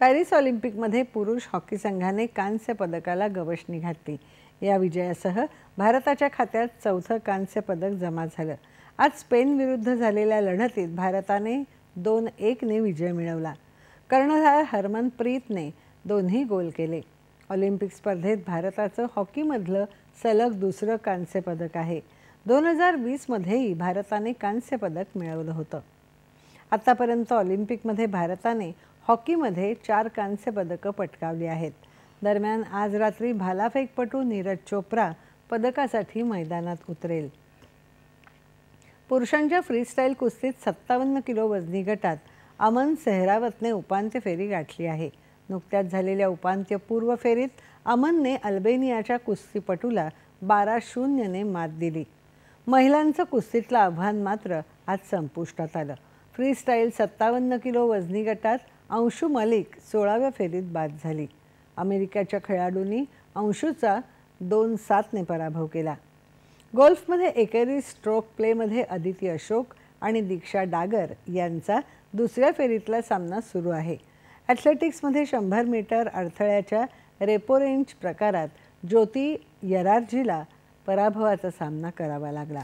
Paris ऑलिम्पिकमध्ये पुरुष hockey संघाने कांस्य पदकाला गवसणी घातली। या विजयासह भारताच्या खात्यात चौथं कांस्य पदक जमा झालं। आज स्पेन विरुद्ध झालेल्या लढतीत भारताने 2-1 ने विजय मिळवला। कर्णधार हरमनप्रीतने दोन्ही गोल केले। ऑलिम्पिक स्पर्धेत भारताचं हॉकीमधलं सलग दुसरं कांस्य पदक आहे। 2020 मध्येही भारताने कांस्य पदक मिळवलं होतं। आतापर्यंत ऑलिम्पिकमध्ये भारताने हॉकीमध्ये 4 कांस्य पदकं पटकावली आहेत। दरम्यान आज रात्री भालाफेकपटू नीरज चोप्रा पदकासाठी मैदानात उतरेल। पुरुषांच्या फ्रीस्टाईल कुस्तीत 57 किलो वजनी गटात अमन सेहरावतने उपांत्य फेरी गाठली आहे। नुकत्याच झालेल्या उपांत्यपूर्व फेरीत अमनने अल्बेनियाच्या कुस्तीपटूला 12-0 ने मात दिली। महिलांचं कुस्तीतलं आव्हान मात्र आज संपुष्टात आलं। फ्रीस्टाईल 57 किलो वजनी गटात अंशु मलिक 16व्या फेरीत बाद झाली। अमेरिकेच्या खेळाडूंनी अंशुचा 2-7 ने पराभव केला। गोल्फमध्ये एकेरी स्ट्रोक प्लेमध्ये अदिती अशोक आणि दीक्षा डागर यांचा दुसऱ्या फेरीतला सामना सुरू आहे। ॲथलेटिक्समध्ये 100 मीटर अडथळ्याच्या रेपो रेंज प्रकारात ज्योती यरार्जीला पराभवाचा सामना करावा लागला।